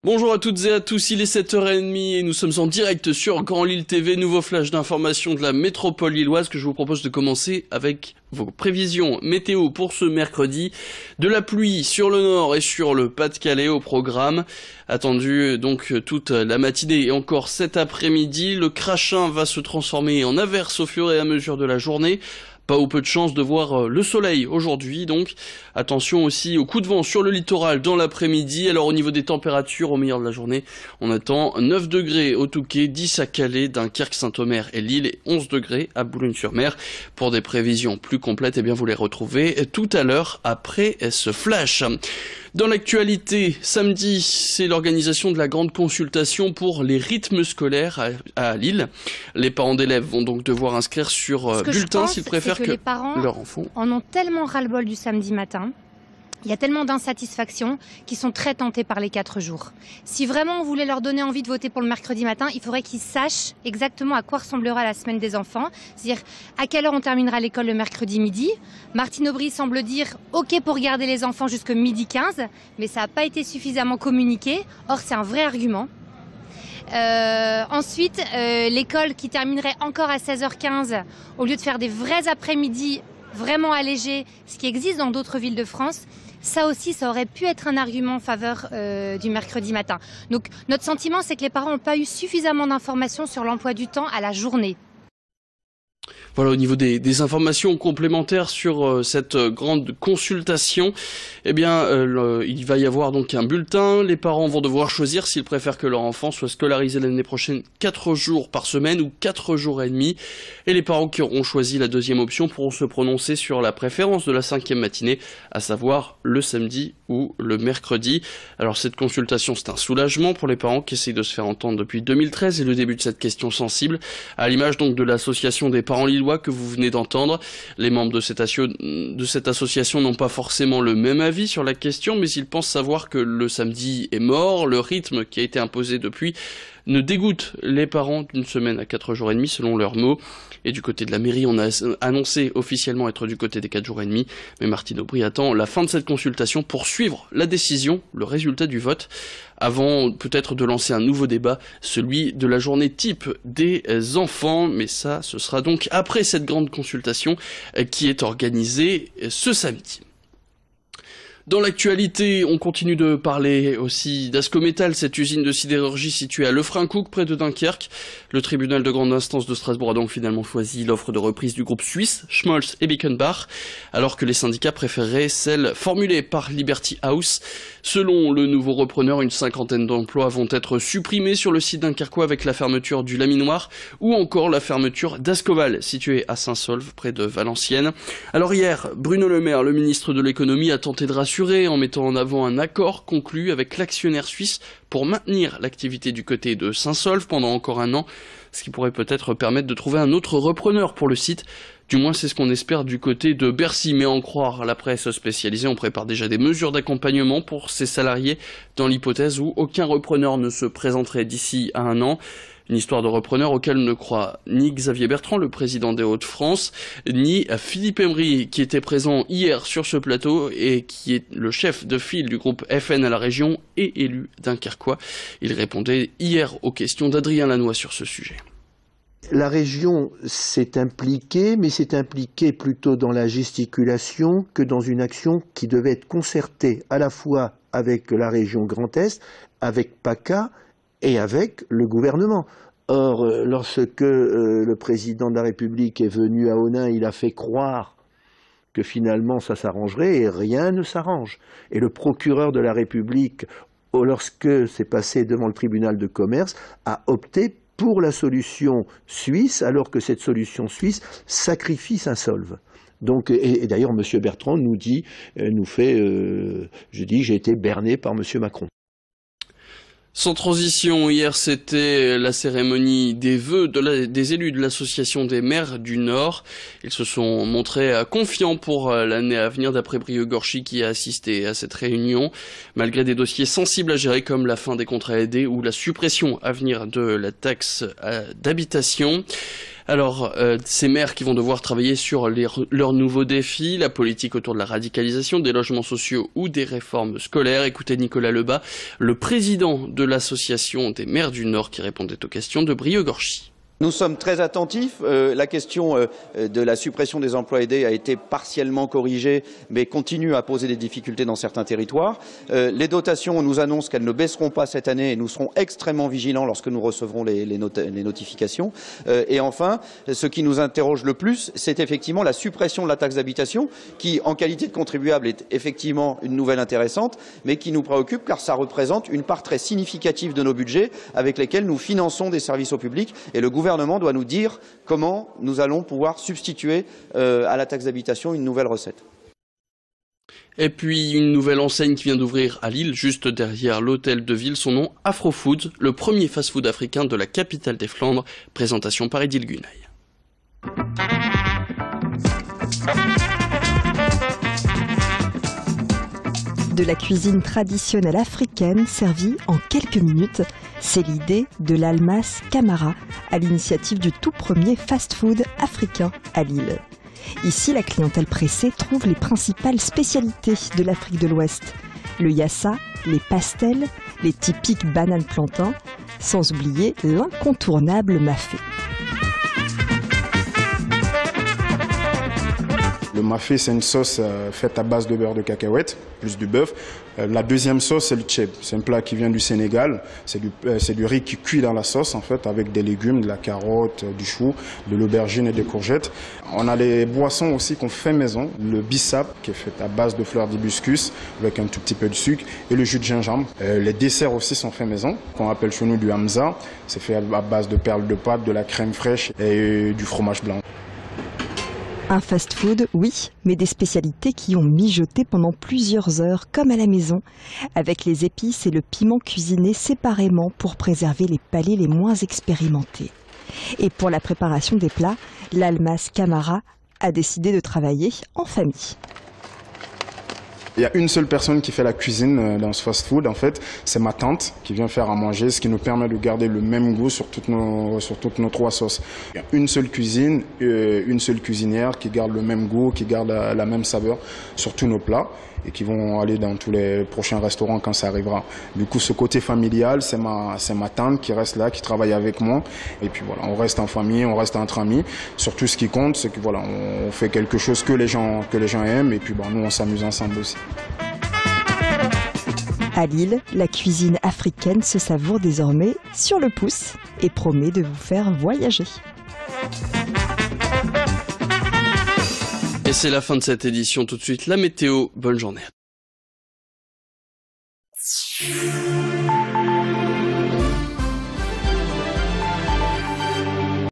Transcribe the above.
Bonjour à toutes et à tous, il est 7h30 et nous sommes en direct sur Grand Lille TV, nouveau flash d'information de la métropole lilloise que je vous propose de commencer avec vos prévisions météo pour ce mercredi. De la pluie sur le nord et sur le Pas-de-Calais au programme, attendu donc toute la matinée et encore cet après-midi. Le crachin va se transformer en averse au fur et à mesure de la journée. Pas ou peu de chance de voir le soleil aujourd'hui, donc attention aussi au coup de vent sur le littoral dans l'après-midi. Alors au niveau des températures, au meilleur de la journée, on attend 9 degrés au Touquet, 10 à Calais, Dunkerque, Saint-Omer et Lille et 11 degrés à Boulogne-sur-Mer. Pour des prévisions plus complètes, eh bien vous les retrouvez tout à l'heure après ce flash. Dans l'actualité, samedi, c'est l'organisation de la grande consultation pour les rythmes scolaires à Lille. Les parents d'élèves vont donc devoir inscrire sur bulletin s'ils préfèrent que les parents leur enfant en ont tellement ras-le-bol du samedi matin. Il y a tellement d'insatisfaction qu'ils sont très tentés par les 4 jours. Si vraiment on voulait leur donner envie de voter pour le mercredi matin, il faudrait qu'ils sachent exactement à quoi ressemblera la semaine des enfants. C'est-à-dire à quelle heure on terminera l'école le mercredi midi. Martine Aubry semble dire OK pour garder les enfants jusqu'à midi 15, mais ça n'a pas été suffisamment communiqué. Or c'est un vrai argument. Ensuite, l'école qui terminerait encore à 16h15, au lieu de faire des vrais après-midi vraiment allégés, ce qui existe dans d'autres villes de France, ça aussi, ça aurait pu être un argument en faveur du mercredi matin. Donc notre sentiment, c'est que les parents n'ont pas eu suffisamment d'informations sur l'emploi du temps à la journée. Voilà, au niveau des informations complémentaires sur cette grande consultation, eh bien, il va y avoir donc un bulletin. Les parents vont devoir choisir s'ils préfèrent que leur enfant soit scolarisé l'année prochaine 4 jours par semaine ou 4 jours et demi. Et les parents qui auront choisi la deuxième option pourront se prononcer sur la préférence de la 5e matinée, à savoir le samedi ou le mercredi. Alors cette consultation, c'est un soulagement pour les parents qui essayent de se faire entendre depuis 2013 et le début de cette question sensible, à l'image donc de l'association des parents lillois que vous venez d'entendre. Les membres de cette association n'ont pas forcément le même avis sur la question, mais ils pensent savoir que le samedi est mort, le rythme qui a été imposé depuis ne dégoûte les parents d'une semaine à 4 jours et demi selon leurs mots. Et du côté de la mairie, on a annoncé officiellement être du côté des 4 jours et demi, mais Martine Aubry attend la fin de cette consultation pour suivre la décision, le résultat du vote, avant peut-être de lancer un nouveau débat, celui de la journée type des enfants, mais ça, ce sera donc après cette grande consultation qui est organisée ce samedi. Dans l'actualité, on continue de parler aussi d'Ascométal, cette usine de sidérurgie située à Lefrancouc, près de Dunkerque. Le tribunal de grande instance de Strasbourg a donc finalement choisi l'offre de reprise du groupe suisse Schmolz et Bickenbach, alors que les syndicats préféreraient celle formulée par Liberty House. Selon le nouveau repreneur, une 50aine d'emplois vont être supprimés sur le site dunkerquois avec la fermeture du laminoir ou encore la fermeture d'Ascoval, située à Saint-Saulve, près de Valenciennes. Alors hier, Bruno Le Maire, le ministre de l'économie, a tenté de rassurer en mettant en avant un accord conclu avec l'actionnaire suisse pour maintenir l'activité du côté de Saint-Saulve pendant encore un an, ce qui pourrait peut-être permettre de trouver un autre repreneur pour le site. Du moins, c'est ce qu'on espère du côté de Bercy, mais à en croire la presse spécialisée, on prépare déjà des mesures d'accompagnement pour ces salariés dans l'hypothèse où aucun repreneur ne se présenterait d'ici à un an. Une histoire de repreneur auquel ne croit ni Xavier Bertrand, le président des Hauts-de-France, ni Philippe Emery, qui était présent hier sur ce plateau et qui est le chef de file du groupe FN à la région et élu dunkerquois. Il répondait hier aux questions d'Adrien Lannoy sur ce sujet. La région s'est impliquée, mais s'est impliquée plutôt dans la gesticulation que dans une action qui devait être concertée à la fois avec la région Grand Est, avec PACA, et avec le gouvernement. Or, lorsque le président de la République est venu à Onnaing, il a fait croire que finalement ça s'arrangerait et rien ne s'arrange. Et le procureur de la République, lorsque c'est passé devant le tribunal de commerce, a opté pour la solution suisse, alors que cette solution suisse sacrifie Saint-Saulve. Donc, et d'ailleurs, M. Bertrand nous dit, j'ai été berné par M. Macron. Sans transition, hier c'était la cérémonie des vœux des élus de l'association des maires du Nord. Ils se sont montrés confiants pour l'année à venir d'après Brieux Gorchy qui a assisté à cette réunion, malgré des dossiers sensibles à gérer comme la fin des contrats aidés ou la suppression à venir de la taxe d'habitation. Alors, ces maires qui vont devoir travailler sur leurs nouveaux défis, la politique autour de la radicalisation, des logements sociaux ou des réformes scolaires. Écoutez Nicolas Lebas, le président de l'association des maires du Nord qui répondait aux questions de Brieux-Gorchy. Nous sommes très attentifs. La question de la suppression des emplois aidés a été partiellement corrigée, mais continue à poser des difficultés dans certains territoires. Les dotations, on nous annonce qu'elles ne baisseront pas cette année et nous serons extrêmement vigilants lorsque nous recevrons les notifications. Et enfin, ce qui nous interroge le plus, c'est effectivement la suppression de la taxe d'habitation, qui, en qualité de contribuable, est effectivement une nouvelle intéressante, mais qui nous préoccupe car ça représente une part très significative de nos budgets avec lesquels nous finançons des services au public. Et le gouvernement doit nous dire comment nous allons pouvoir substituer à la taxe d'habitation une nouvelle recette. Et puis une nouvelle enseigne qui vient d'ouvrir à Lille, juste derrière l'hôtel de ville, son nom Afrofood, le premier fast-food africain de la capitale des Flandres. Présentation par Edil Gunaï. De la cuisine traditionnelle africaine servie en quelques minutes, c'est l'idée de l'Almas Camara, à l'initiative du tout premier fast-food africain à Lille. Ici, la clientèle pressée trouve les principales spécialités de l'Afrique de l'Ouest. Le yassa, les pastels, les typiques bananes plantains, sans oublier l'incontournable mafé. Le mafé, c'est une sauce faite à base de beurre de cacahuète, plus du bœuf. La deuxième sauce, c'est le tchèb. C'est un plat qui vient du Sénégal. C'est du riz qui cuit dans la sauce, en fait, avec des légumes, de la carotte, du chou, de l'aubergine et des courgettes. On a les boissons aussi qu'on fait maison. Le bissap, qui est fait à base de fleurs d'hibiscus, avec un tout petit peu de sucre, et le jus de gingembre. Les desserts aussi sont faits maison, qu'on appelle chez nous du hamza. C'est fait à base de perles de pâte, de la crème fraîche et du fromage blanc. Un fast-food, oui, mais des spécialités qui ont mijoté pendant plusieurs heures, comme à la maison, avec les épices et le piment cuisinés séparément pour préserver les palais les moins expérimentés. Et pour la préparation des plats, l'Almas Camara a décidé de travailler en famille. Il y a une seule personne qui fait la cuisine dans ce fast-food, en fait, c'est ma tante qui vient faire à manger, ce qui nous permet de garder le même goût sur toutes nos trois sauces. Il y a une seule cuisine, une seule cuisinière qui garde le même goût, qui garde la même saveur sur tous nos plats et qui vont aller dans tous les prochains restaurants quand ça arrivera. Du coup, ce côté familial, c'est ma tante qui reste là, qui travaille avec moi. Et puis voilà, on reste en famille, on reste entre amis. Surtout, ce qui compte, c'est que voilà, on fait quelque chose que les gens aiment et puis bon, nous, on s'amuse ensemble aussi. À Lille, la cuisine africaine se savoure désormais sur le pouce et promet de vous faire voyager. Et c'est la fin de cette édition. Tout de suite, la météo. Bonne journée.